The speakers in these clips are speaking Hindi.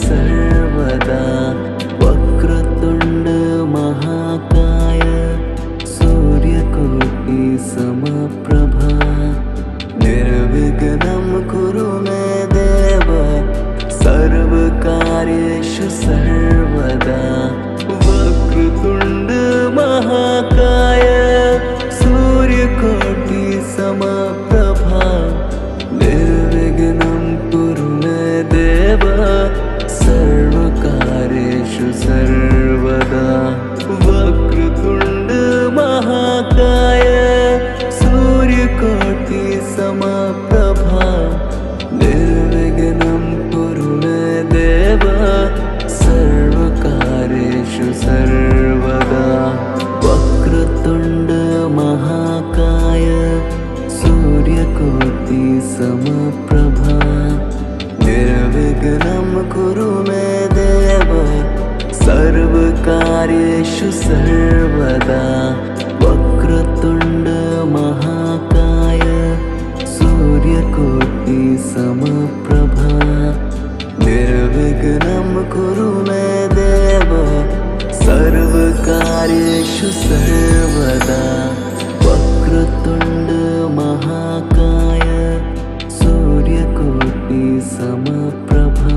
सर्वदा वक्रतुण्ड महाकाय सूर्यकोटि समप्रभा निर्विघ्नं कुरु मे देव सर्वकार्येषु सर्वदा वक्रतुण्ड महाकाय सूर्यकोटि समप्रभा निर्विघ्नं कुरु मे देव सर्वकार्येषु सर्वदा वक्रतुण्ड महाकाय सूर्यकोटि समप्रभा निर्विघ्नं कुरु मे देव सर्वकार्येषु सर्वदा वक्रतुण्ड महाकाय सूर्यकोटि समप्रभा निर्विघ्नं कुरु मे देव सर्वकार्येषु सर्वदा वक्रतुण्ड महाकाय सूर्यकोटि समप्रभा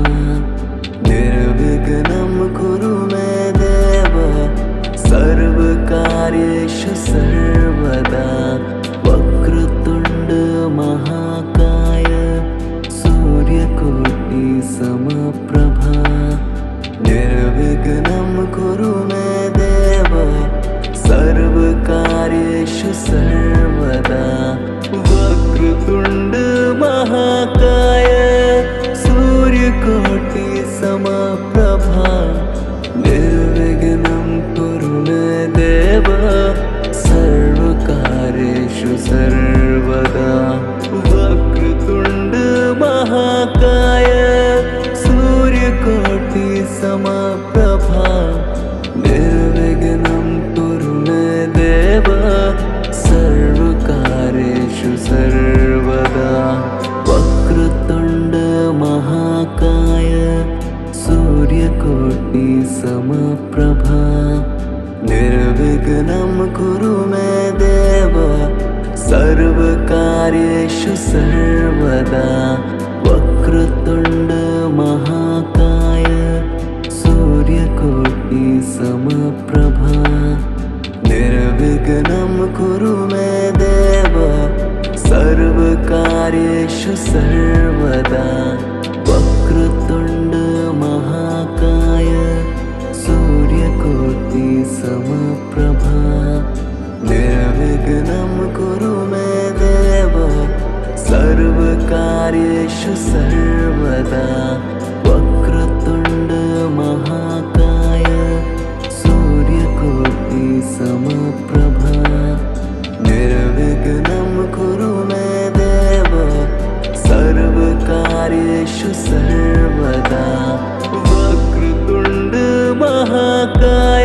निर्विघ्नं कुरु मे देव सर्वकार्येषु सर्वदा वक्रतुण्ड महाकाय सूर्यकोटि समप्रभा निर्विघ्नं कुरु मे देव सर्वकार्येषु सर्वदा वक्रतुण्ड महाकाय सूर्यकोटि समप्रभा निर्विघ्नं कुरु मे देव सर्वकार्येषु सर्वदा वक्रतुण्ड महाकाय सूर्यकोटि समप्रभा निर्विघ्नं कुरु मे देव सर्वकार्येषु सर्वदा वक्रतुण्ड महाकाय सूर्यकोटि समप्रभा निर्विघ्नं कुरु मे देव सर्वकार्येषु सर्वदा वक्रतुण्ड महाकाय सूर्यकोटि समप्रभा निर्विघ्नं कुरु मे देव सर्वकार्येषु सर्वदा वक्रतुण्ड महाकाय सूर्यकोटि समप्रभा निर्विघ्नं कुरु मे देव सर्वकार्येषु सर्वदा वक्रतुण्ड महाकाय सूर्यकोटि समप्रभा निर्विघ्नं कुरु मे देव सर्वकार्येषु सर्वदा वक्रतुण्ड महाकाय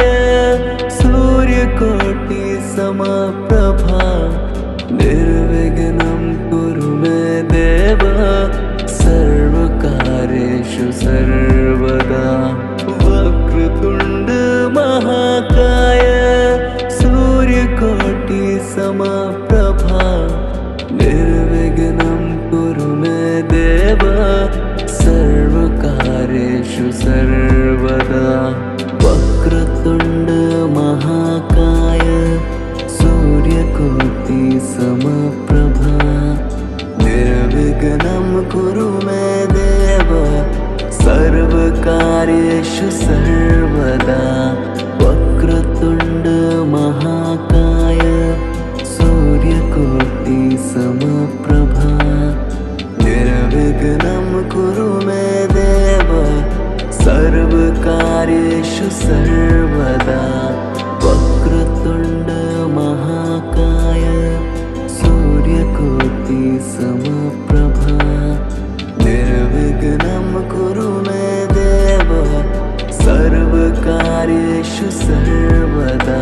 सूर्यकोटि समप्रभा निर्विघ्नं कुरु मे देव सर्वकार्येषु सर्वदा वक्रतुण्ड महाकाय सूर्यकोटि समप्रभा निर्विघ्नं कुरु मे देव सर्वकार्येषु सर्वदा वक्रतुण्ड महाकाय सूर्यकोटि समप्रभा निर्विघ्नं कुरु मे देव सर्वकार्येषु सर्वदा वक्रतुण्ड महाकाय सूर्यकोटि समप्रभा निर्विघ्नं कुरु मे देव सर्वकार्येषु सर्वदा वक्रतुण्ड महाकाय सूर्यकोटि समप्रभा निर्विघ्नं कुरु मे देव सर्वकार्येषु सर्वदा वक्रतुण्ड महाकाय सूर्यकोटि समप्रभा निर्विघ्नं कुरु मे देव सर्वकार्येषु सर्वदा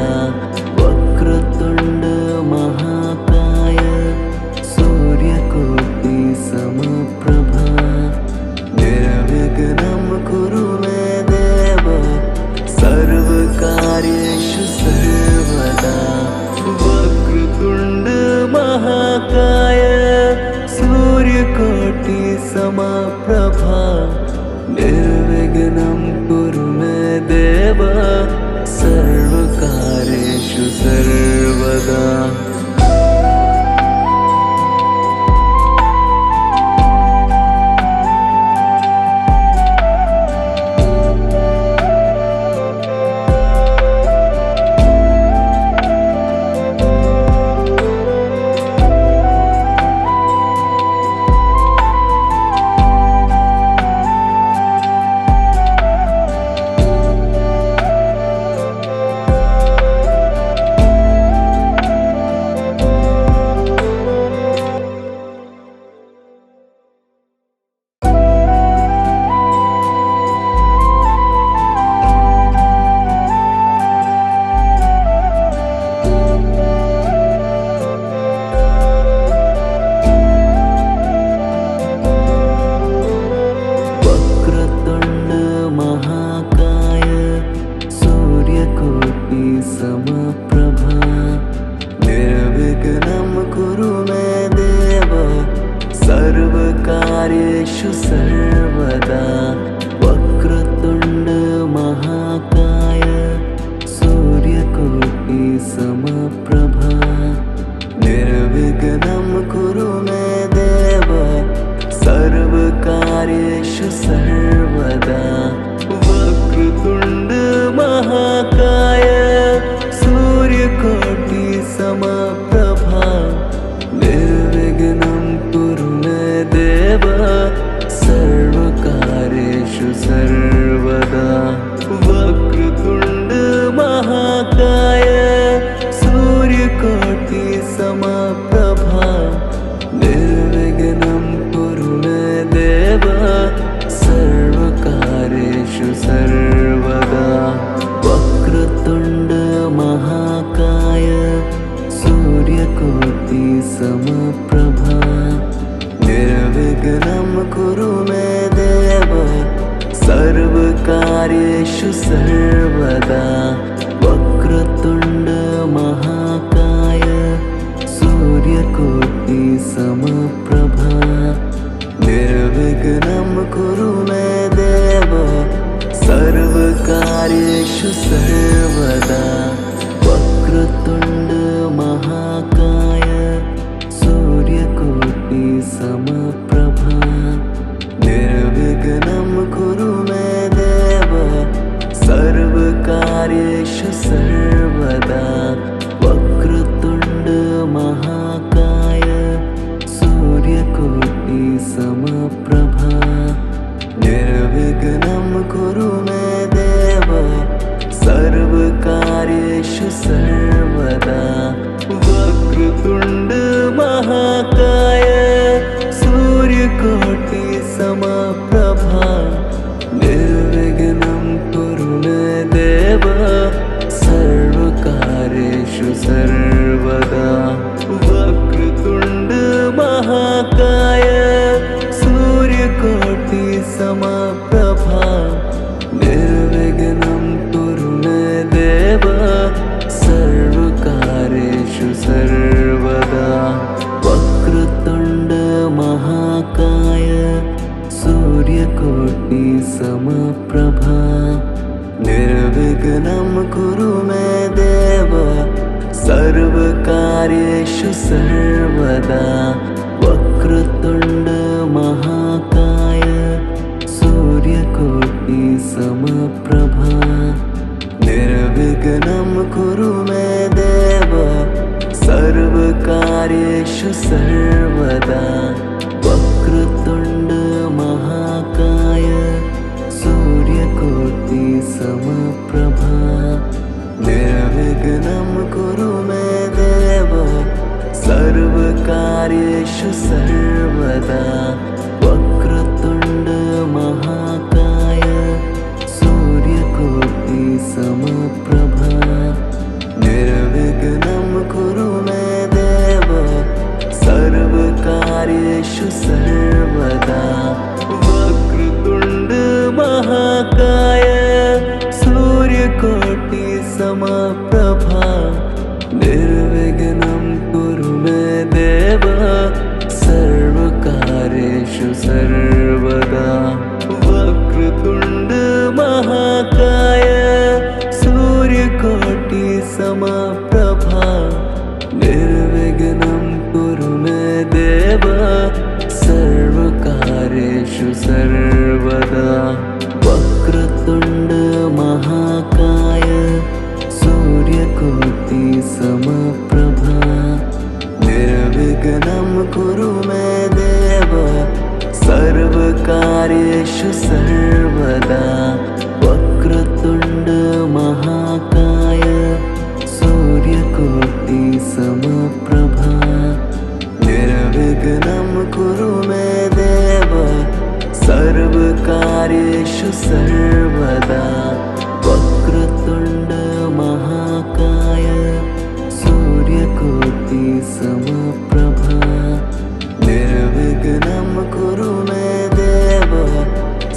वक्रतुण्ड महाकाय सूर्यकोटि समप्रभा निर्विघ्नं कुरु निर्विघ्नं कुरु मे देव सर्वकार्येषु सर्वदा। सर्वकार्येषु सर्वदा। वक्रतुण्ड महाकाय सूर्यकोटि समप्रभा निर्विघ्नं कुरु मे देव सर्वकार्येषु सर्वदा। वक्रतुण्ड महाकाय सूर्यकोटि समप्रभा निर्विघ्नं कुरु मे देव सर्वकार्येषु सर्वदा। वक्रतुण्ड महाकाय सूर्यकोटि समप्रभा निर्विघ्नं कुरु मे देव सर्वकार्येषु सर्वदा। वक्रतुण्ड महाकाय सूर्यकोटि समप्रभा निर्विघ्नं कुरु मे देव सर्वकार्येषु सर्वदा। वक्रतुण्ड महाकाय सूर्यकोटि समप्रभा निर्विघ्नं कुरु मे देव सर्वकार्येषु सर्वदा। वक्रतुण्ड महाकाय सूर्यकोटि समप्रभा निर्विघ्नं कुरु मे देव सर्वकार्येषु सर्वदा। वक्रतुण्ड महाकाय सूर्यकोटि समप्रभा निर्विघ्नं कुरु मे देव सर्वकार्येषु सर्वदा। वक्रतुण्ड महाकाय सूर्यकोटि समप्रभा निर्विघ्नं कुरु मे देव सर्वकार्येषु सर्वदा। वक्रतुण्ड महाकाय सूर्यकोटि समप्रभा निर्विघ्नं कुरु मे देव सर्वकार्येषु सर्वदा। वक्रतुण्ड महाकाय सूर्यकोटि समप्रभा निर्विघ्नं कुरु मे देव सर्वकार्येषु सर्वदा। वक्रतुण्ड महाकाय सूर्यकोटि समप्रभा निर्विघ्नं कुरु मे देव सर्वकार्येषु सर्वदा। वक्रतुण्ड महाकाय सूर्यकोटि समप्रभा निर्विघ्नं कुरु मे देव सर्वकार्येषु सर्वदा। वक्रतुण्ड महाकाय सूर्यकोटि समप्रभा निर्विघ्नं कुरु मे देव सर्वकार्येषु सर्वदा। वक्रतुण्ड महाकाय सूर्यकोटि समप्रभा निर्विघ्नं कुरु मे देव सर्वकार्येषु सर्वदा वक्रतुण्ड महाकाय सूर्यकोटि समप्रभा निर्विघ्नं कुरु मे देव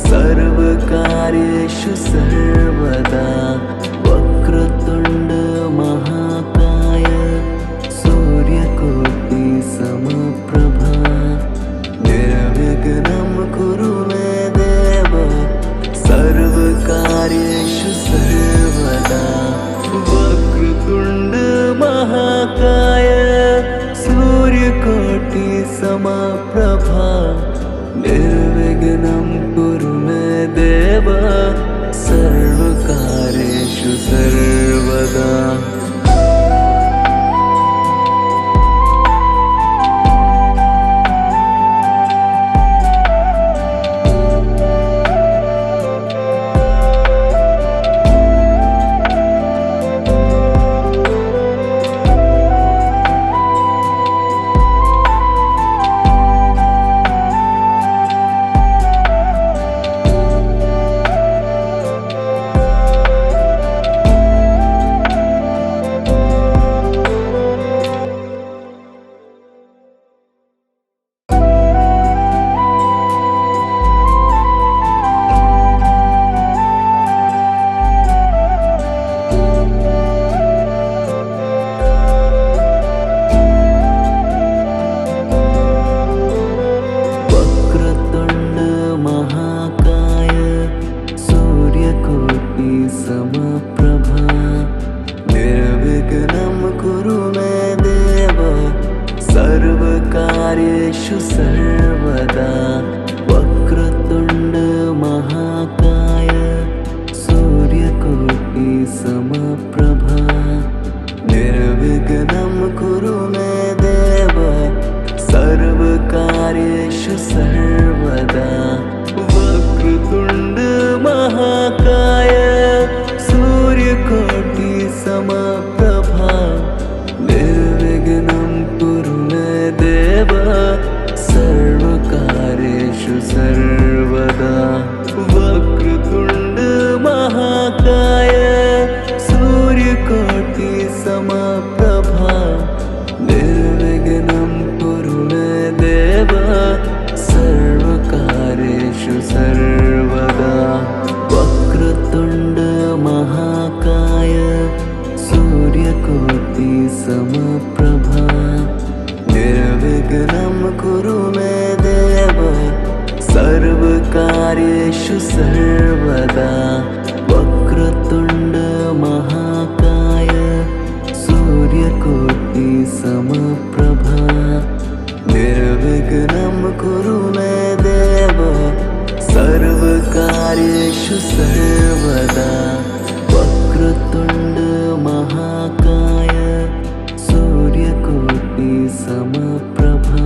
सर्वकार्येषु सर्वदा वक्रतुण्ड महाकाय सूर्यकोटि समप्रभा निर्विघ्नं कुरु मे देव सर्वकार्येषु सर्वदा वक्रतुण्ड महाकाय सूर्यकोटि समप्रभा निर्विघ्नं कुरु मे देव सर्वकार्येषु सर्वदा। समप्रभा निर्विघ्नं कुरु मे देव सर्वकार्येषु सर्वदा वक्रतुण्ड महाकाय सूर्यकोटि समप्रभा निर्विघ्नं कुरु मे देव सर्वकार्येषु सर्वदा वक्रतुण्ड महाकाय सूर्यकोटि समप्रभा निर्विघ्नं कुरु मे देव सर्वकार्येषु सर्वदा वक्रतुण्ड महाकाय सूर्यकोटि समप्रभा निर्विघ्नं कुरु मे देव सर्वकार्येषु सर्वदा वक्रतुण्ड महाकाय सूर्यकोटि समप्रभा निर्विघ्नं कुरु मे देव सर्वकार्येषु सर्वदा वक्रतुण्ड महाकाय सूर्यकोटि समप्रभा निर्विघ्नं कुरु मे देव सर्वकार्येषु सर्वदा वक्रतुण्ड महाकाय सूर्यकोटि समप्रभा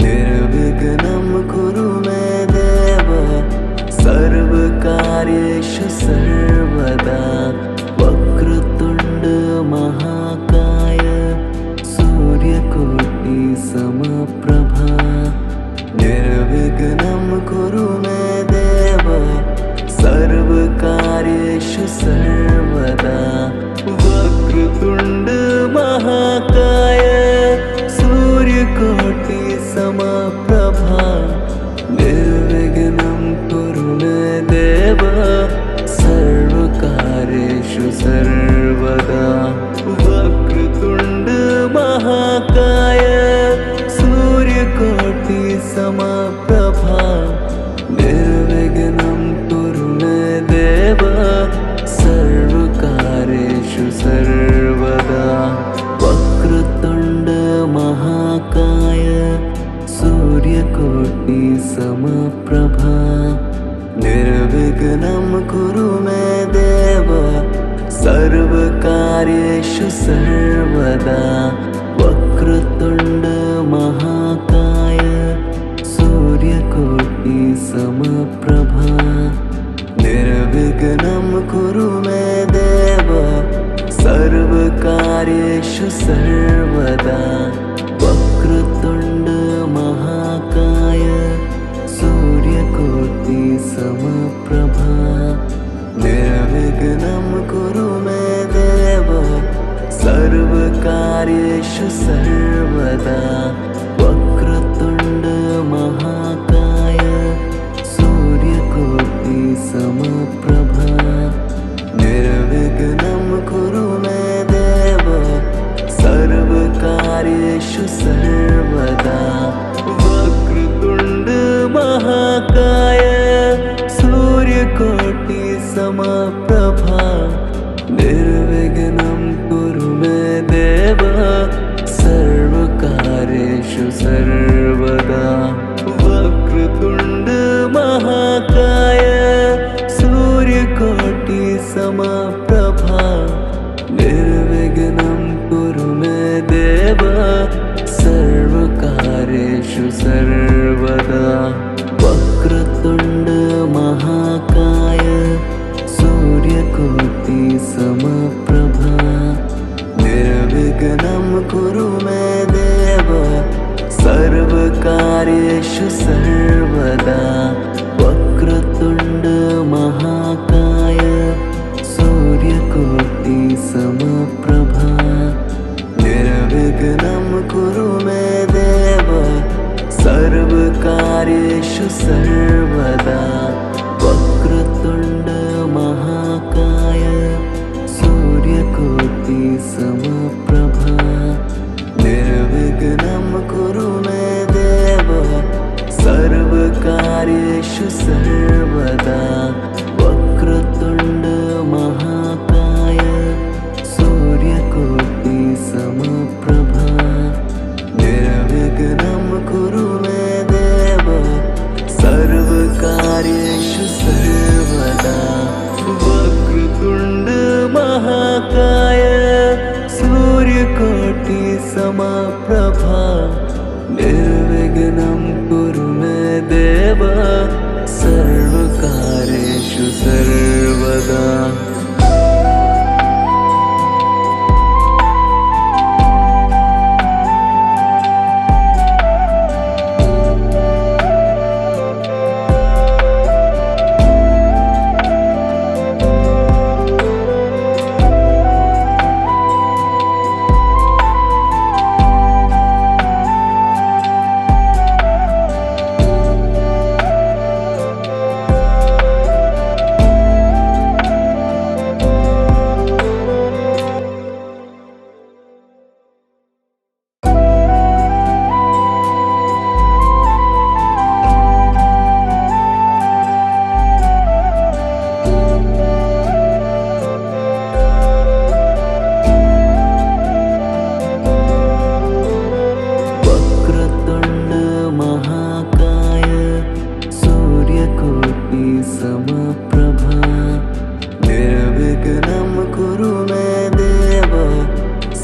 निर्विघ्नं कुरु मे देव सर्वकार्येषु सर्वदा वक्रतुण्ड महाकाय सूर्यकोटि समप्रभा निर्विघ्नं कुरु मे देव सर्वकार्येषु सर्वदा वक्रतुण्ड महाकाय सूर्यकोटि समप्रभा निर्विघ्नं कुरु मे देव सर्वकार्येषु सर्वदा वक्रतुण्ड महाकाय सूर्यकोटि समप्रभा निर्विघ्नं कुरु मे देव सर्वकार्येषु सर्वदा वक्रतुण्ड महाकाय सूर्यकोटि समप्रभा निर्विघ्नं कुरु मे देव सर्वकार्येषु सर्वदा वक्रतुण्ड महाकाय सूर्यकोटि समप्रभा निर्विघ्नं कुरु मे देव सर्वकार्येषु सर्वदा वक्रतुण्ड महाकाय सूर्यकोटि समप्रभा निर्विघ्नं कुरु मे देव सर्वकार्येषु सर्वदा वक्रतुण्ड महाकाय सूर्यकोटि समप्रभा निर्विघ्नं कुरु मे देव सर्वकार्येषु सर्वदा वक्रतुण्ड महाकाय सूर्यकोटि समप्रभा निर्विघ्नं कुरु मे देव सर्वकार्येषु सर्वदा वक्रतुण्ड महाकाय सूर्यकोटि समप्रभा निर्विघ्नं कुरु मे देव सर्वकार्येषु सर्वदा वक्रतुण्ड महाकाय सूर्यकोटि समप्रभा निर्विघ्नं कुरु मे देव सर्वकार्येषु सर्वदा वक्रतुण्ड महाकाय सूर्यकोटि समप्रभा निर्विघ्नं कुरु मे देव सर्वकार्येषु सर्वदा वक्रतुण्ड महाकाय सूर्यकोटि समप्रभा निर्विघ्नं कुरु मे देव सर्वकार्येषु सर्वदा वक्रतुण्ड महाकाय सूर्यकोटि समप्रभा निर्विघ्नं कुरु मे देव सर्वकार्येषु सर्वदा वक्रतुण्ड महाकाय सूर्यकोटि समप्रभा निर्विघ्नं कुरु मे देव सर्वकार्येषु सर्वदा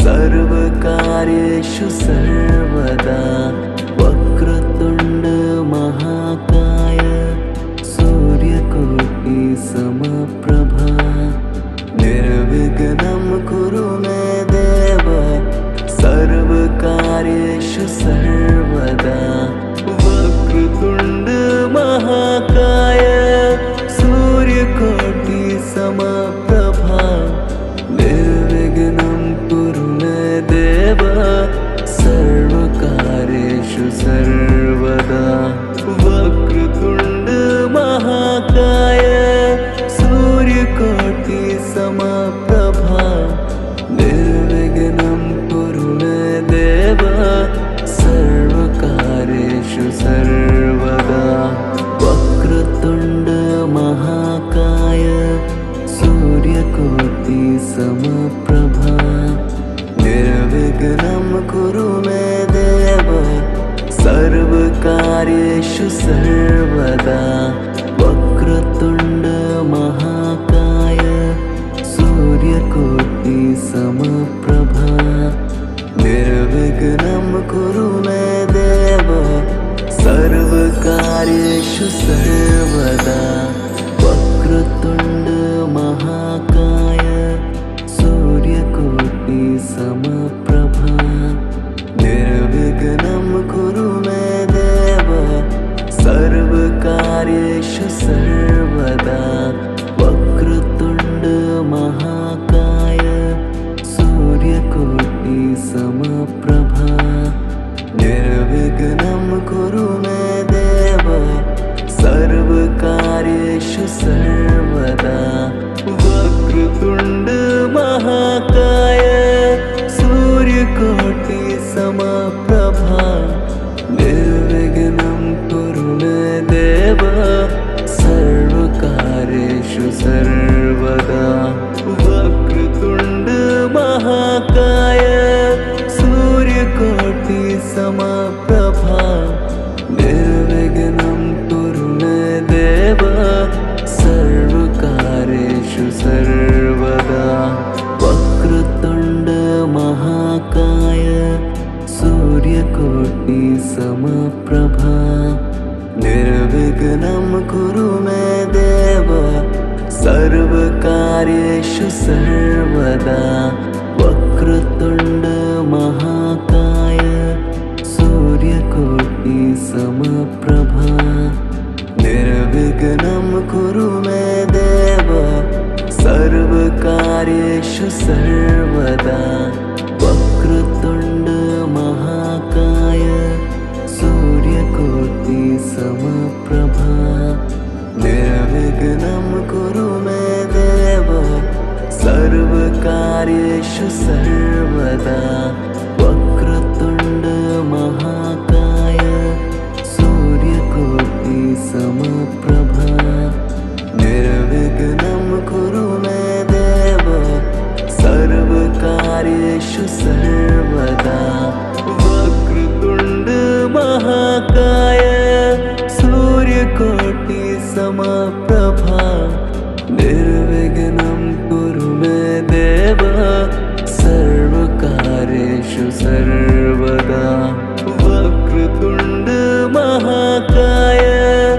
सर्वकार्येषु सर्वदा वक्रतुण्ड महाकाय सूर्यकोटि समप्रभा निर्विघ्नं कुरु मे देव सर्वकार्येषु सर्वदा वक्रतुण्ड महाकाय सूर्यकोटि समप्रभा निर्विघ्नं कुरु मे देव सर्वकार्येषु सर्वदा वक्रतुण्ड महाकाय सूर्यकोटि समप्रभा निर्विघ्नं कुरु मे देव सर्वकार्येषु सर्वदा वक्रतुण्ड महाकाय सूर्यकोटि समप्रभा निर्विघ्नं कुरु मे देव सर्वकार्येषु सर्वदा वक्रतुण्ड महाकाय सूर्यकोटि समप्रभा निर्विघ्नं कुरु मे देव सर्वकार्येषु सर्वदा वक्रतुण्ड महाकाय सूर्यकोटि समप्रभा निर्विघ्नं कुरु मे देव सर्वकार्येषु सर्वदा वक्रतुण्ड महाकाय सूर्यकोटि समप्रभा निर्विघ्नं कुरु मे देव सर्वकार्येषु सर्वदा वक्रतुण्ड महाकाय सूर्यकोटि समप्रभा निर्विघ्नं कुरु मे देव सर्वकार्येषु सर्वदा वक्रतुण्ड महाकाय सूर्यकोटि समप्रभा निर्विघ्नं कुरु मे देव सर्वकार्येषु सर्वदा वक्रतुण्ड महाकाय सूर्यकोटि समप्रभा निर्विघ्नं कुरु मे देव सर्वकार्येषु सर्वदा वक्रतुण्ड महाकाय सूर्यकोटि समप्रभा निर्विघ्नं कुरु मे देव सर्वकार्येषु सर्वदा वक्रतुण्ड महाकाय सूर्यकोटि समप्रभा निर्विघ्नं कुरु मे देव सर्वकार्येषु सर्वदा वक्रतुण्ड महाकाय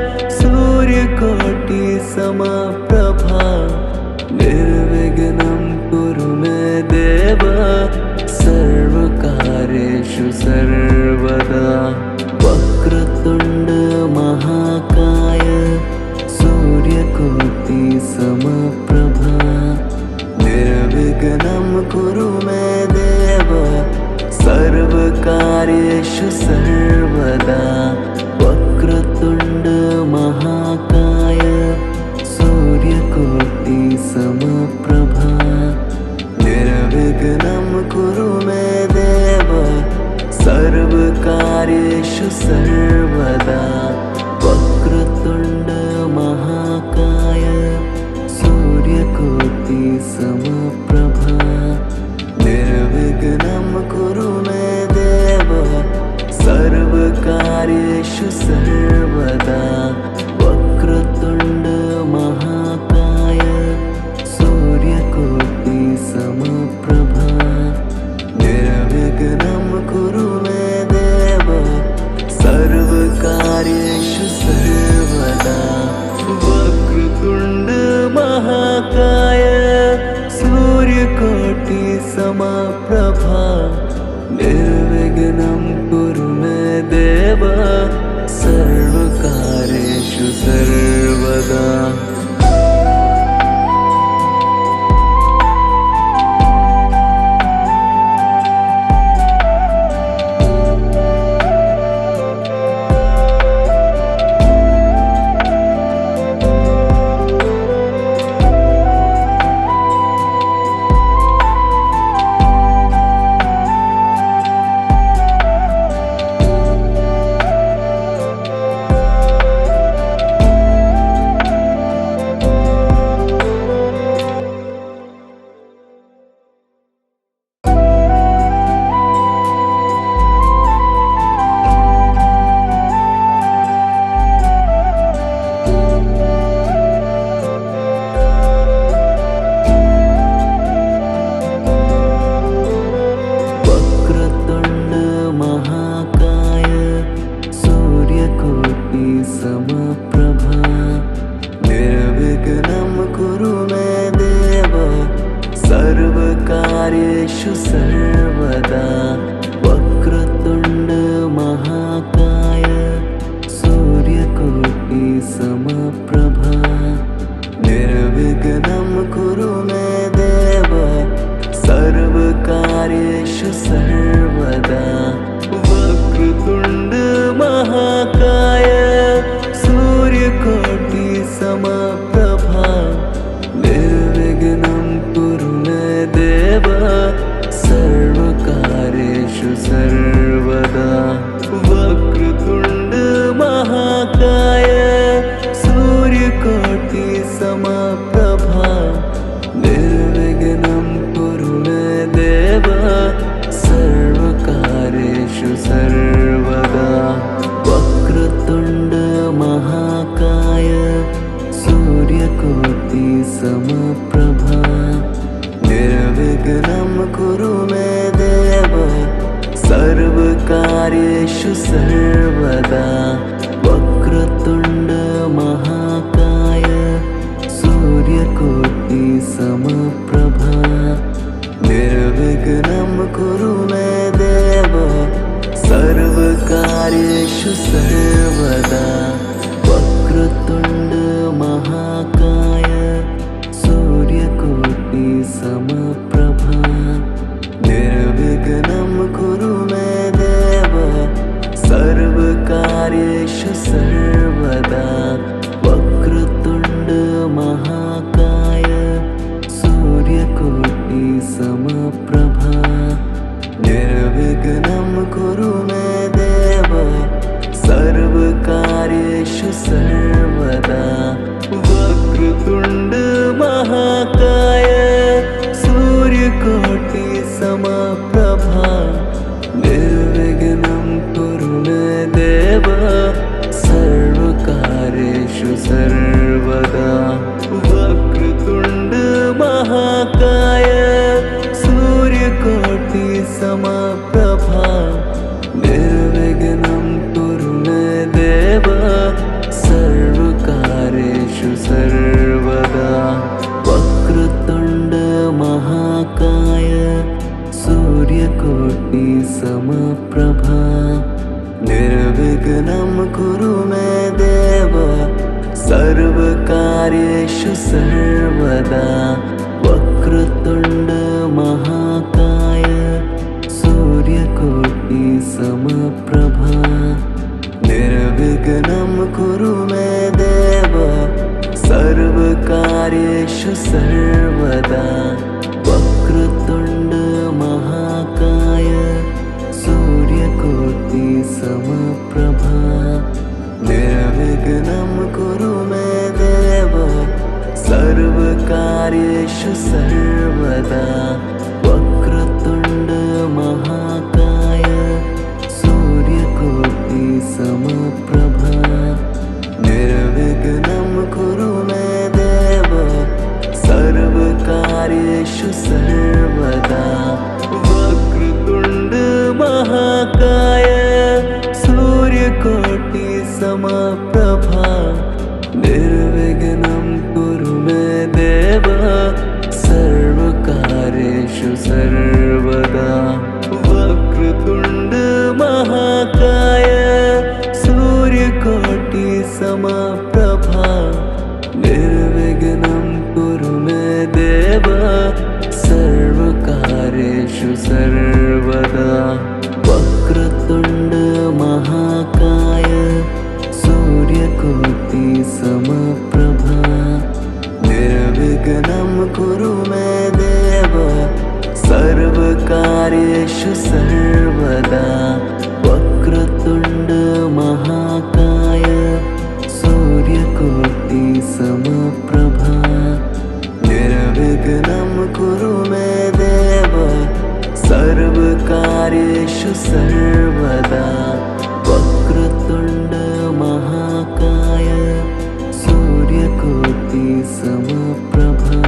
सूर्यकोटि समप्रभा निर्विघ्नं कुरु मे देव सर्वकार्येषु सर्वदा वक्रतुण्ड महाकाय सूर्यकोटि समप्रभा निर्विघ्नं कुरु मे देव सर्वकार्येषु सर्वदा वक्रतुण्ड महाकाय सूर्यकोटि समप्रभा निर्विघ्नं कुरु मे देव सर्वकार्येषु सर्वदा वक्रतुण्ड महाकाय सूर्यकोटि समप्रभा निर्विघ्नं कुरु मे देव सर्वकार्येषु सर्वदा वक्रतुण्ड महाकाय सूर्यकोटि समप्रभा निर्विघ्नं कुरु मे देव सर्वकार्येषु सर्वदा वक्रतुण्ड महाकाय सूर्यकोटि समप्रभा निर्विघ्नं कुरु मे देव सर्वकार्येषु सर्वदा सर्वकार्येषु सर्वदा वक्रतुण्ड महाकाय सूर्यकोटि समप्रभा निर्विघ्नं कुरु मे देव सर्वकार्येषु सर्वदा वक्रतुण्ड महाकाय सूर्यकोटि समप्रभा निर्विघ्नं कुरु मे देव सर्वकार्येषु सर्वदा वक्रतुण्ड महाकाय सूर्यकोटि समप्रभा सूर्यकोटि समप्रभा निर्विघ्नं कुरु मे देव सर्वकार्येषु सर्वदा वक्रतुण्ड महाकाय सूर्यकोटि समप्रभा निर्विघ्नं कुरु मे देव सर्वकार्येषु सर्वदा वक्रतुण्ड महाकाय सूर्यकोटि समप्रभा निर्विघ्नं कुरु मे देव सर्वकार्येषु सर्वदा वक्रतुण्ड महाकाय सूर्यकोटि समप्रभा निर्विघ्नं कुरु मे देव सर्वकार्येषु सर्वदा वक्रतुण्ड महाकाय सूर्यकोटि समप्रभा निर्विघ्नं कुरु मे देव सर्वकार्येषु सर्वदा वक्रतुण्ड महाकाय सूर्यकोटि समप्रभा निर्विघ्नं कुरु मे देव सर्वकार्येषु सर्वदा वक्रतुण्ड महाकाय सूर्यकोटि समप्रभा निर्विघ्नं कुरु मे देव सर्वकार्येषु सर्वदा वक्रतुण्ड महाकाय सूर्यकोटि समप्रभा निर्विघ्नं कुरु मे देव सर्वकार्येषु सर्वदा वक्रतुण्ड महाकाय सूर्यकोटि समप्रभा निर्विघ्नं कुरु मे देव सर्वकार्येषु सर्वदा वक्रतुण्ड महाकाय सूर्यकोटि समप्रभा निर्विघ्नं कुरु मे देव सर्वकार्येषु सर्वदा वक्रतुण्ड महाकाय सूर्यकोटि समप्रभा निर्विघ्नं कुरु मे देव सर्वकार्येषु सर्वदा वक्रतुण्ड महाकाय सूर्यकोटि समप्रभा निर्विघ्नं कुरु मे देव सर्वकार्येषु सर्वदा वक्रतुण्ड महाकाय सूर्यकोटि समप्रभा निर्विघ्नं कुरु मे देव सर्वकार्येषु सर्वदा वक्रतुण्ड महाकाय सूर्यकोटि समप्रभा निर्विघ्नं कुरु मे देव सर्वकार्येषु सर्वदा वक्रतुण्ड महाकाय सूर्यकोटि समप्रभा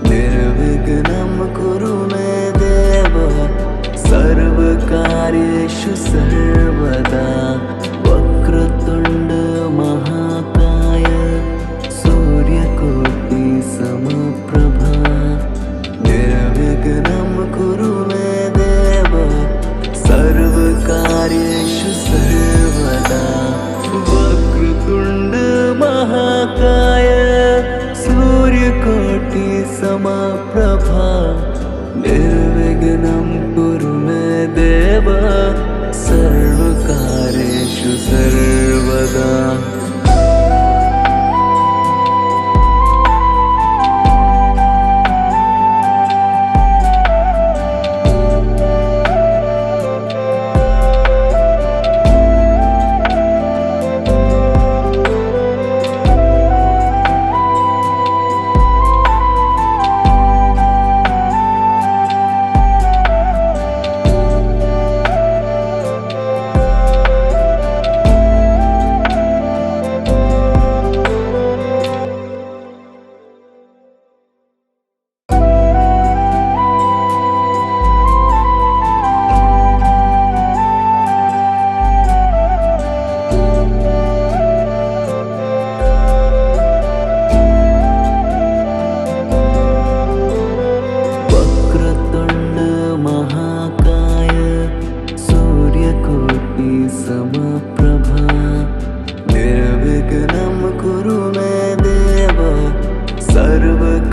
निर्विघ्नं कुरु मे देव सर्वकार्येषु सर्वदा वक्रतुण्ड महाकाय सूर्यकोटि समप्रभा निर्विघ्नं कुरु मे देव सर्वकार्येषु सर्वदा वक्रतुण्ड महाकाय सूर्यकोटि समप्रभा निर्विघ्नं कुरु मे देव सर्वकार्येषु सर्वदा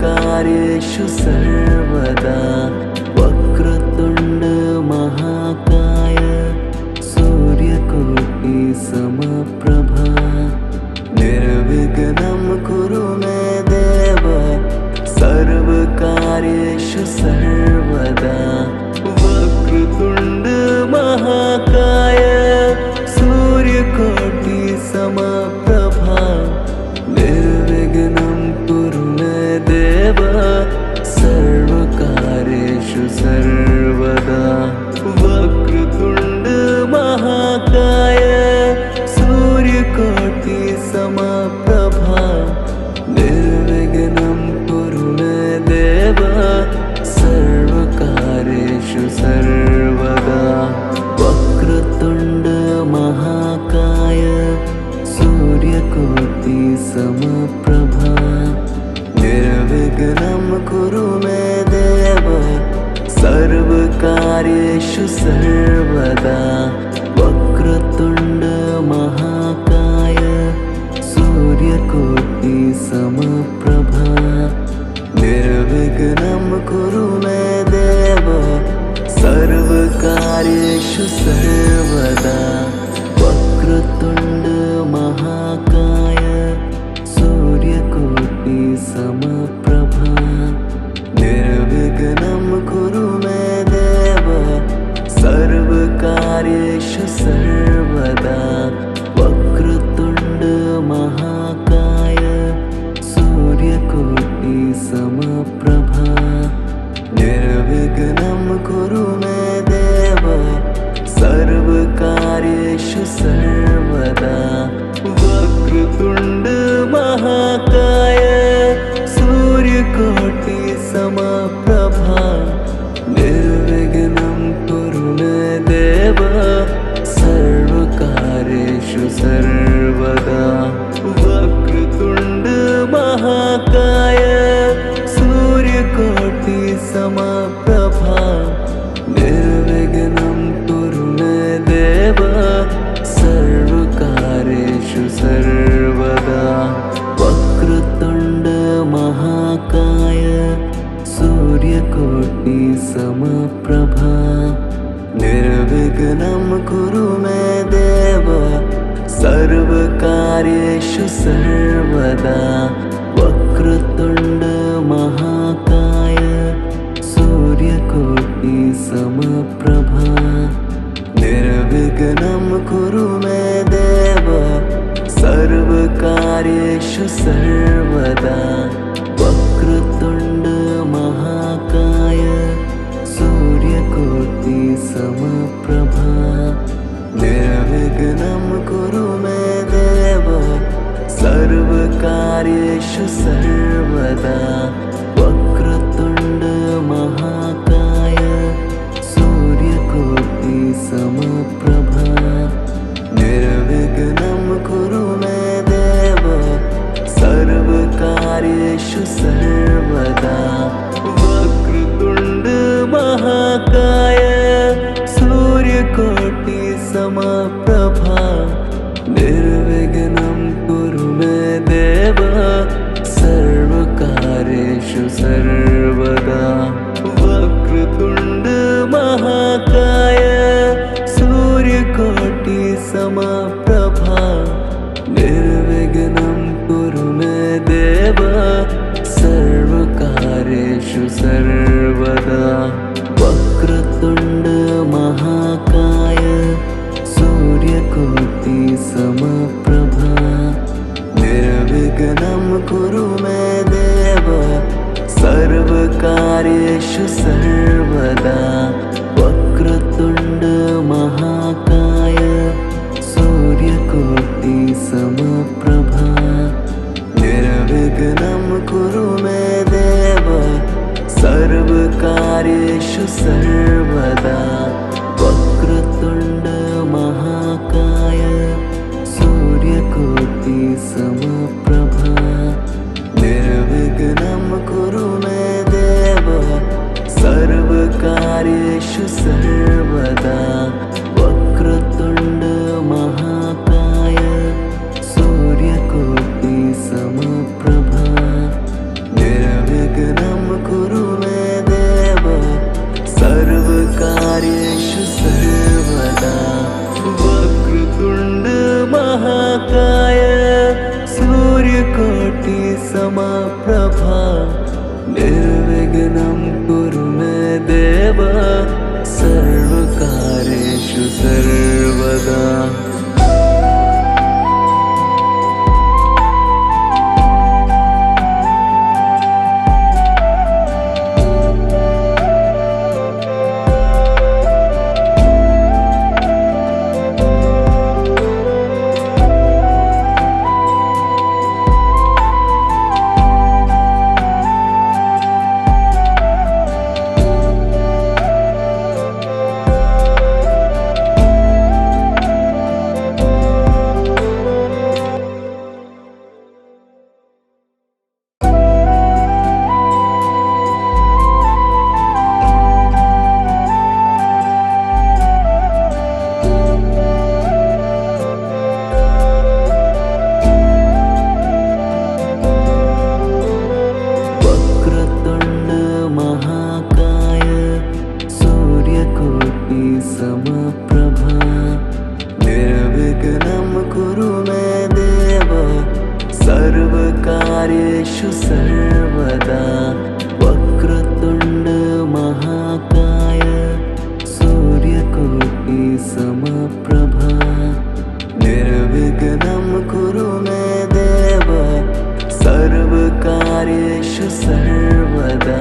सर्वकार्येषु सर्वदा वक्रतुण्ड महाकाय सूर्यकोटि समप्रभा निर्विघ्नं कुरु मे देव सर्वकार्येषु सर्वदा वक्रतुण्ड महाकाय सूर्यकोटि समप्रभा निर्विघ्नं कुरु मे देव सर्वकार्येषु सर्वदा वक्रतुण्ड महाकाय सूर्यकोटि समप्रभा निर्विघ्नं कुरु मे देव सर्वकार्येषु सर्वदा वक्रतुण्ड महाकाय सूर्यकोटि समप्रभा निर्विघ्नं कुरु मे देव सर्वकार्येषु सर्वदा वक्रतुण्ड महाकाय सूर्यकोटि समप्रभा निर्विघ्नं कुरु मे देव सर्वकार्येषु सर्वदा वक्रतुण्ड महाकाय सूर्यकोटि समप्रभा निर्विघ्नं कुरु मे देव सर्वकार्येषु सर्वदा वक्रतुण्ड महाकाय सूर्यकोटि समप्रभा निर्विघ्नं कुरु मे देव सर्वकार्येषु सर्वदा वक्रतुण्ड महाकाय सूर्यकोटि समप्रभा निर्विघ्नं कुरु मे देव सर्वकार्येषु सर्वदा वक्रतुण्ड महाकाय सूर्यकोटि समप्रभा निर्विघ्नं कुरु मे देव सर्वकार्येषु सर्वदा वक्रतुण्ड महाकाय सूर्यकोटि समप्रभा निर्विघ्नं कुरु मे देव सर्वकार्येषु सर्वदा वक्रतुण्ड महाकाय सूर्यकोटि समप्रभा निर्विघ्नं कुरु मे देव सर्वकार्येषु सर्वदा वक्रतुण्ड महाकाय सूर्यकोटि समप्रभा निर्विघ्नं कुरु मे देव सर्वकार्येषु सर्वदा वक्रतुण्ड महाकाय सूर्यकोटि समप्रभा निर्विघ्नं कुरु मे देव सर्वकार्येषु सर्वदा वक्रतुण्ड महाकाय सूर्यकोटि समप्रभा निर्विघ्नं कुरु मे देव सर्वकार्येषु सर्वदा वक्रतुण्ड महाकाय सूर्यकोटि समप्रभा निर्विघ्नं कुरु मे देव सर्वकार्येषु सर्वदा वक्रतुण्ड महाकाय सूर्यकोटि समप्रभा निर्विघ्नं कुरु मे देव सर्वकार्येषु सर्वदा वक्रतुण्ड महाकाय सूर्यकोटि समप्रभा निर्विघ्नं कुरु मे देव सर्वकार्येषु सर्वदा वक्रतुण्ड महाकाय सूर्यकोटि समप्रभा निर्विघ्नं कुरु मे देव सर्वकार्येषु सर्वदा वक्रतुण्ड महाकाय सूर्यकोटि समप्रभा निर्विघ्नं निर्विघ्नं कुरु मे देव सर्वकार्येषु सर्वदा। सर्वकार्येषु सर्वदा। वक्रतुण्ड महाकाय सूर्यकोटि समप्रभा निर्विघ्नं कुरु मे देव सर्वकार्येषु सर्वदा।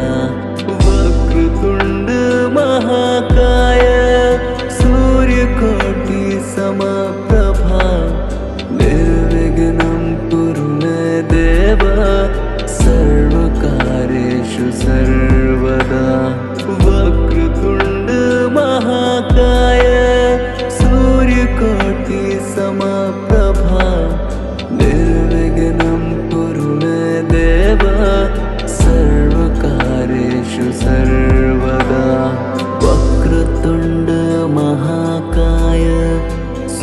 वक्रतुण्ड महाकाय सूर्यकोटि समप्रभा निर्विघ्नं कुरु मे देव सर्वकार्येषु सर्वदा। वक्रतुण्ड महाकाय सूर्यकोटि समप्रभा निर्विघ्नं कुरु मे देव सर्वकार्येषु सर्वदा। वक्रतुण्ड महाकाय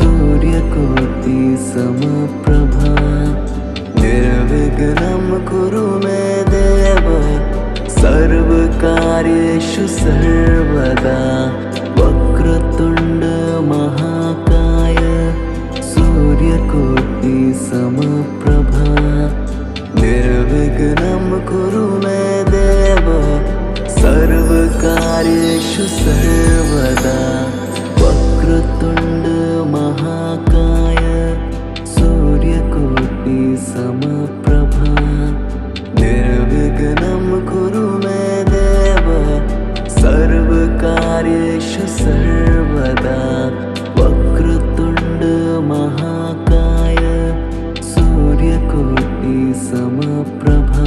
सूर्यकोटि समप्रभा निर्विघ्नं कुरु मे देव सर्वकार्येषु सर्वदा। वक्रतुण्ड महाकाय सूर्यकोटि समप्रभा निर्विघ्नं कुरु मे देव सर्वकार्येषु सर्वदा। वक्रतुण्ड महाकाय सूर्यकोटि समप्रभा निर्विघ्नं कुरु मे देव सर्वकार्येषु सर्वदा। वक्रतुण्ड महाकाय सूर्यकोटि समप्रभा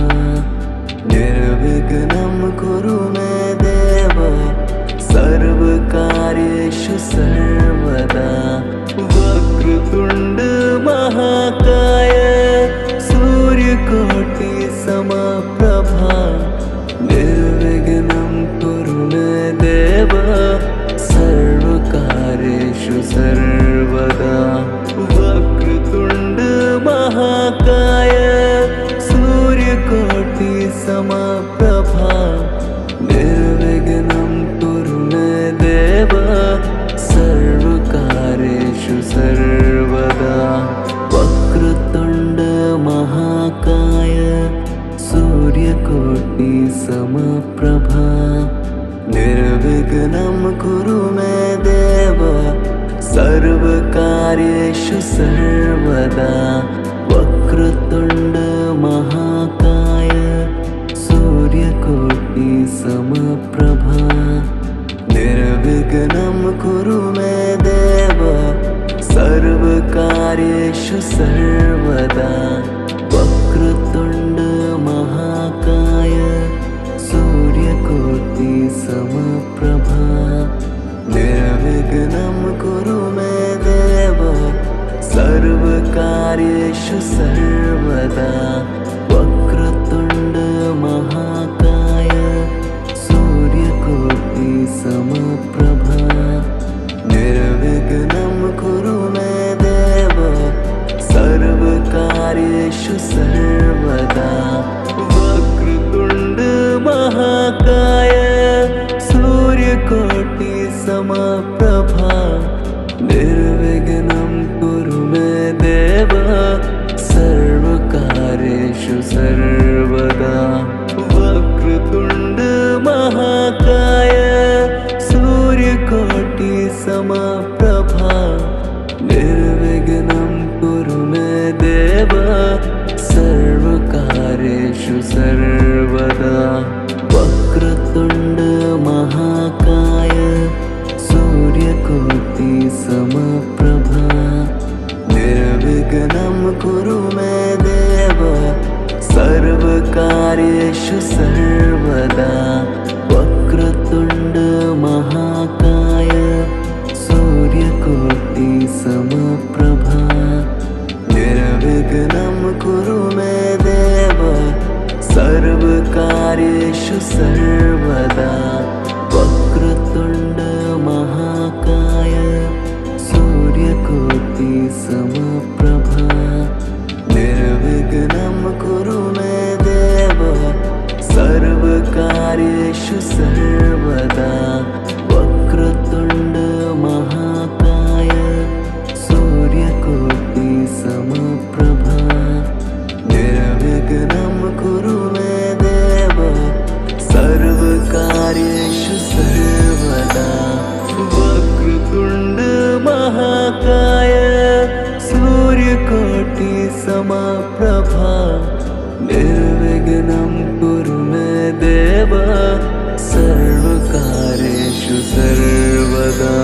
निर्विघ्नं कुरु मे देव सर्वकार्येषु सर्वदा। वक्रतुण्ड महाकाय सूर्यकोटि समप्रभा निर्विघ्नं कुरु मे देव सर्वकार्येषु सर्वदा। वक्रतुण्ड महाकाय सूर्यकोटि समप्रभा निर्विघ्नं कुरु मे देव सर्वकार्येषु सर्वदा। वक्रतुण्ड महाकाय सूर्यकोटि समप्रभा निर्विघ्नं कुरु मे देव सर्वकार्येषु सर्वदा। वक्रतुण्ड महाकाय सूर्यकोटि समप्रभा निर्विघ्नं कुरु मे देव सर्वकार्येषु सर्वदा। वक्रतुण्ड महाकाय सूर्यकोटि समप्रभा निर्विघ्नं कुरु मे देव सर्वकार्येषु सर्वदा। वक्रतुण्ड महाकाय सूर्यकोटि समप्रभा निर्विघ्नं कुरु मे देव सर्वकार्येषु कुरु मे देव सर्वकार्येषु सर्वदा वक्रतुण्ड महाकाय सूर्यकोटि समप्रभा निर्विघ्नं कुरु मे देव सर्वकार्येषु सर्वदा वक्रतुण्ड महाकाय सूर्यकोटि समप्रभा निर्विघ्नं कुरु मे देव सर्वकार्येषु सर्वदा वक्रतुण्ड महाकाय सूर्यकोटि समप्रभा निर्विघ्नं कुरु मे देव सर्वकार्येषु सर्वदा वक्रतुण्ड महाकाय सूर्यकोटि समप्रभा निर्विघ्नं कुरु मे देव सर्वकार्येषु सर्वदा।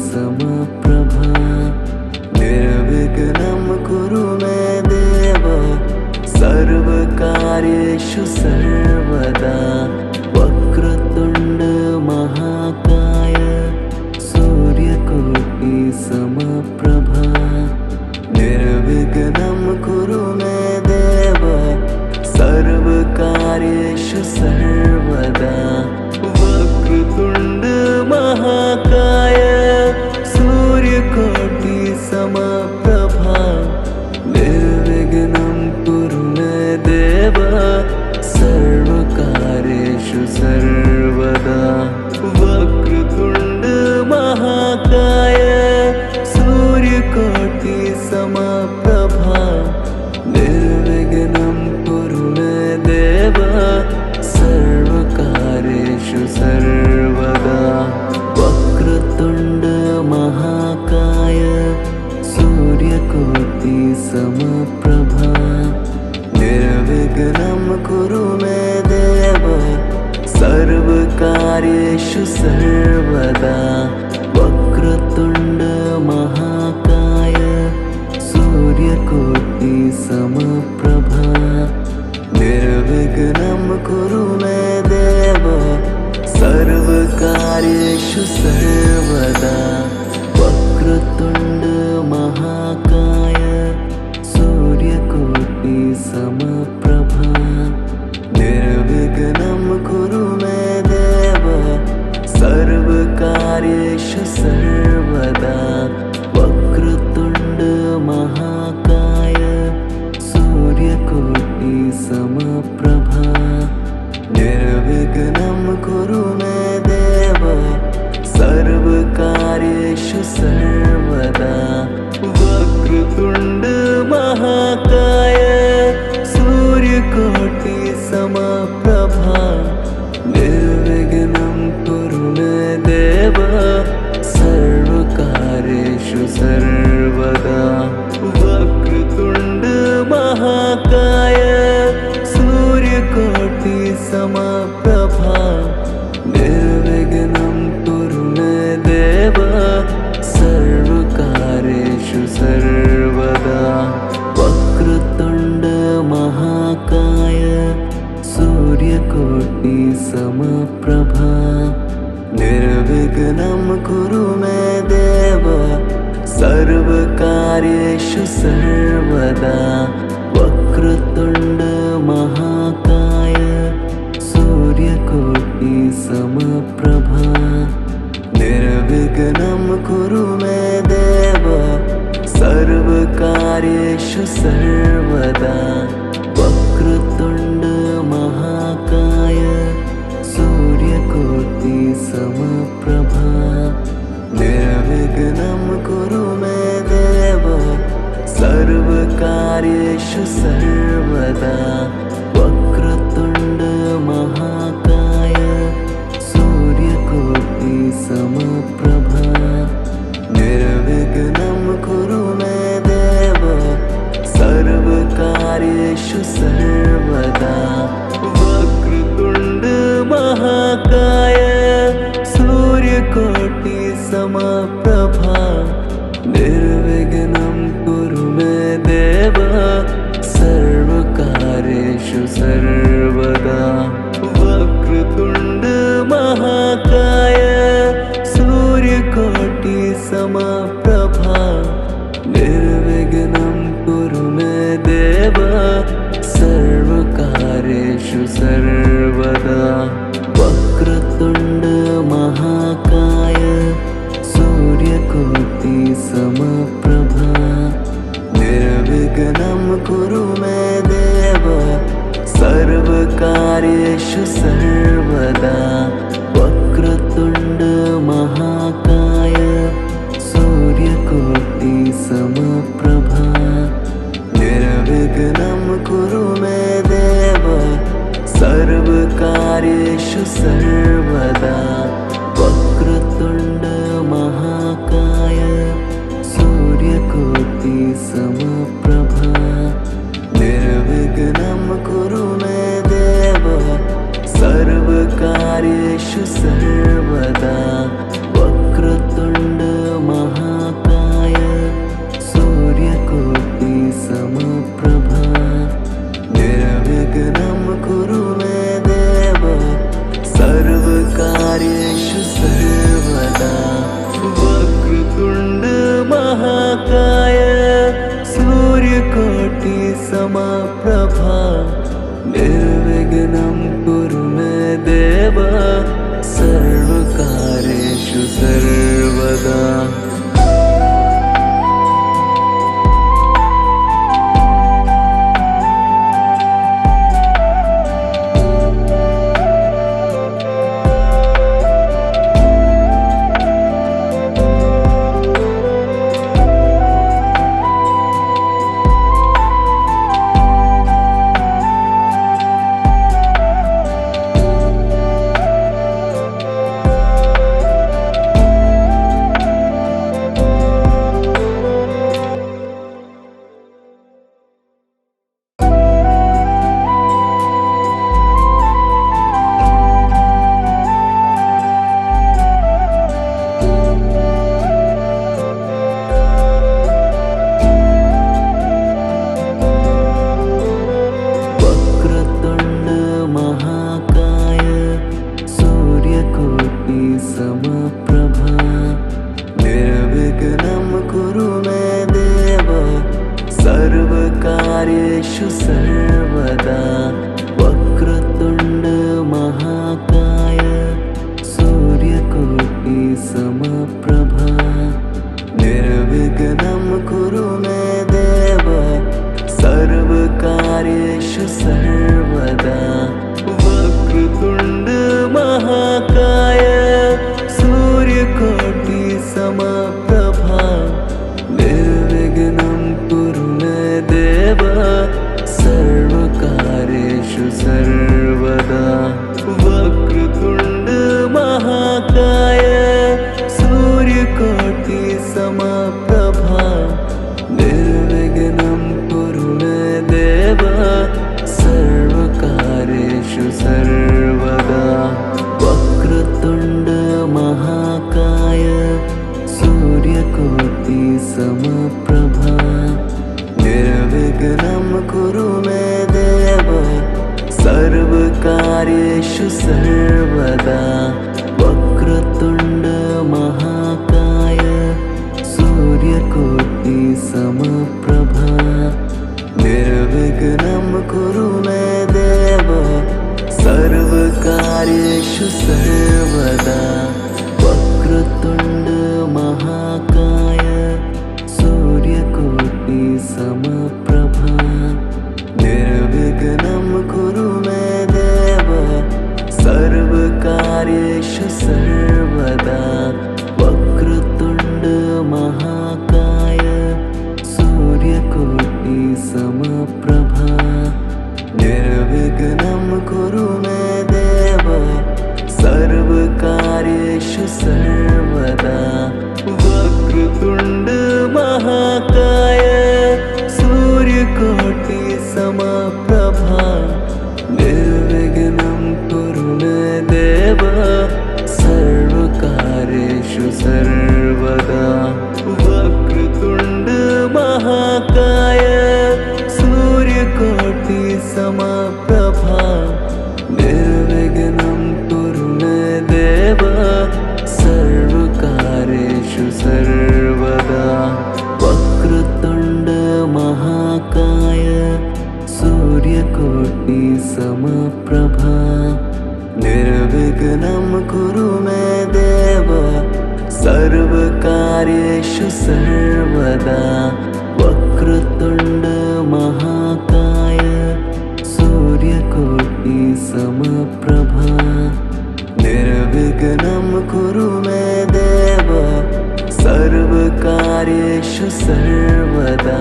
समप्रभा निर्विघ्नं कुरु मे देव सर्वकार्येषु सर्वदा वक्रतुण्ड महाकाय सूर्यकोटि समप्रभा निर्विघ्नं कुरु मे देव सर्वकार्येषु सर्वदा वक्रतुण्ड महाकाय सूर्यकोटि समप्रभा निर्विघ्नं कुरु मे देव सर्वकार्येषु सर्वदा वक्रतुण्ड महाकाय सूर्यकोटि समप्रभा निर्विघ्नं कुरु मे देव सर्वकार्येषु सर्वदा वक्रतुण्ड महाकाय सूर्यकोटि समप्रभा निर्विघ्नं कुरु मे देव सर्वकार्येषु सर्वदा वक्रतुण्ड महाकाय सूर्यकोटि समप्रभा निर्विघ्नं कुरु मे देव सर्वकार्येषु सर्वदा वक्रतुण्ड महाकाय सूर्यकोटि समप्रभा निर्विघ्नं कुरु मे देव सर्वकार्येषु सर्वदा वक्रतुण्ड महाकाय सूर्यकोटि समप्रभा निर्विघ्नं कुरु मे देव सर्वकार्येषु सर्वदा वक्रतुण्ड महाकाय सूर्यकोटि समप्रभा निर्विघ्नं कुरु मे देव सर्वकार्येषु सर्वदा वक्रतुण्ड महाकाय सूर्यकोटि समप्रभा निर्विघ्नं कुरु मे देव सर्वकार्येषु सर्वदा वक्रतुण्ड महाकाय सूर्यकोटि समप्रभा निर्विघ्नं कुरु मे देव सर्वकार्येषु सर्वदा वक्रतुण्ड महा समप्रभा निर्विघ्नं कुरु मे देव सर्वकार्येषु सर्वदा वक्रतुण्ड महाकाय सूर्यकोटि समप्रभा निर्विघ्नं कुरु मे देव सर्वकार्येषु सर्वदा वक्रतुण्ड महाकाय सूर्यकोटि समप्रभा निर्विघ्नं कुरु मे देव सर्वकार्येषु सर्वदा वक्रतुण्ड महाकाय सूर्यकोटि समप्रभा निर्विघ्नं कुरु मे देव सर्वकार्येषु सर्वदा वक्रतुण्ड महाकाय सूर्यकोटि समप्रभा निर्विघ्नं कुरु मे देव सर्वकार्येषु सर्वदा वक्रतुण्ड महाकाय सूर्यकोटि समप्रभा निर्विघ्नं कुरु मे देव सर्वकार्येषु सर्वदा वक्रतुण्ड महाकाय सूर्यकोटि समप्रभा निर्विघ्नं कुरु मे देव सर्वकार्येषु सर्वदा वक्रतुण्ड महाकाय सूर्यकोटि समप्रभा निर्विघ्नं कुरु मे देव सर्वकार्येषु सर्वदा वक्रतुण्ड महाकाय सूर्यकोटि समप्रभा निर्विघ्नं कुरु मे देव सर्वकार्येषु सर्वदा वक्रतुण्ड महाकाय सूर्यकोटि समप्रभा निर्विघ्नं कुरु मे देव सर्वकार्येषु सर्वदा समप्रभा निर्विघ्नं कुरु मे देव सर्वकार्येषु सर्वदा वक्रतुण्ड महाकाय सूर्यकोटि समप्रभा निर्विघ्नं कुरु मे देव सर्वकार्येषु सर्वदा वक्रतुण्ड महाकाय सूर्यकोटि समप्रभा निर्विघ्नं कुरु मे देव सर्वकार्येषु सर्वदा वक्रतुण्ड महाकाय सूर्यकोटि समप्रभा निर्विघ्नं कुरु मे देव सर्वकार्येषु सर्वदा वक्रतुण्ड महाकाय सूर्यकोटि समप्रभा निर्विघ्नं कुरु मे देव सर्वकार्येषु सर्वदा वक्रतुण्ड महाकाय सूर्यकोटि समप्रभा निर्विघ्नं कुरु मे देव सर्वकार्येषु सर्वदा सर्वकार्येषु सर्वदा वक्रतुण्ड महाकाय सूर्यकोटि समप्रभा निर्विघ्नं कुरु मे देव सर्वकार्येषु सर्वदा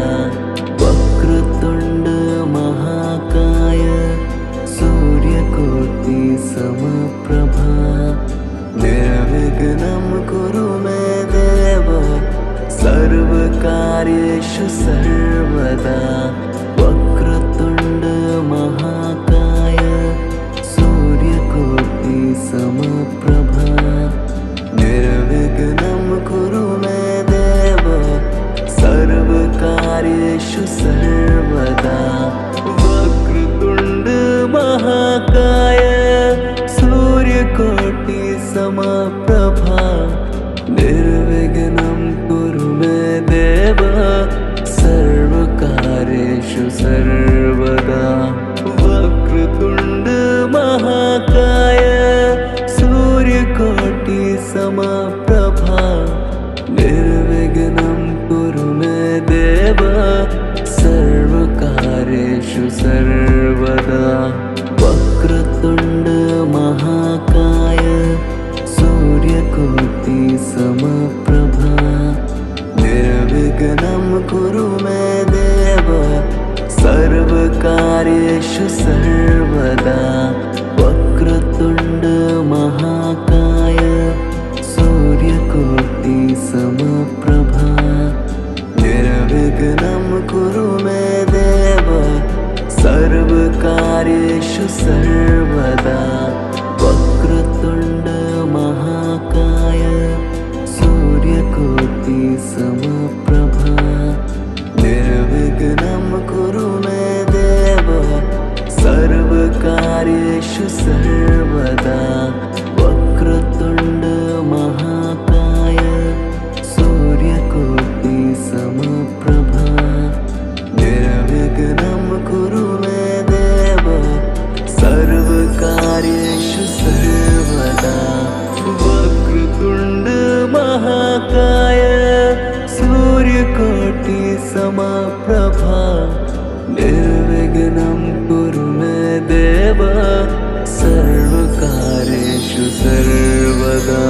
वक्रतुण्ड महाकाय सूर्यकोटि समप्रभा निर्विघ्नं कुरु मे देव सर्वकार्येषु सर्वदा वक्रतुण्ड महाकाय सूर्यकोटि समप्रभा निर्विघ्नं कुरु मे देव सर्वकार्येषु सर्वदा वक्रतुण्ड महाकाय सूर्यकोटि समप्रभा निर्विघ्नं कुरु मे देव सर्वकार्येषु सर्वदा वक्रतुण्ड महाकाय सूर्यकोटि समप्रभा निर्विघ्नं कुरु मे देव सर्वकार्येषु सर्वदा वक्रतुण्ड महाकाय सूर्यकोटि समप्रभा निर्विघ्नं कुरु मे देव सर्वकार्येषु सर्वदा वक्रतुण्ड महाकाय सूर्यकोटि समप्रभा निर्विघ्नं कुरु मे देव सर्वकार्येषु सर्वदा वक्रतुण्ड महाकाय सूर्यकोटि समप्रभा निर्विघ्नं कुरु मे देव सर्वकार्येषु सर्वदा वक्रतुण्ड महाकाय सूर्यकोटि समप्रभा निर्विघ्नं कुरु मे देव सर्वकार्येषु सर्वदा वक्रतुण्ड महाकाय सूर्यकोटि समप्रभा निर्विघ्नं कुरु मे देव सर्वकार्येषु सर्वदा।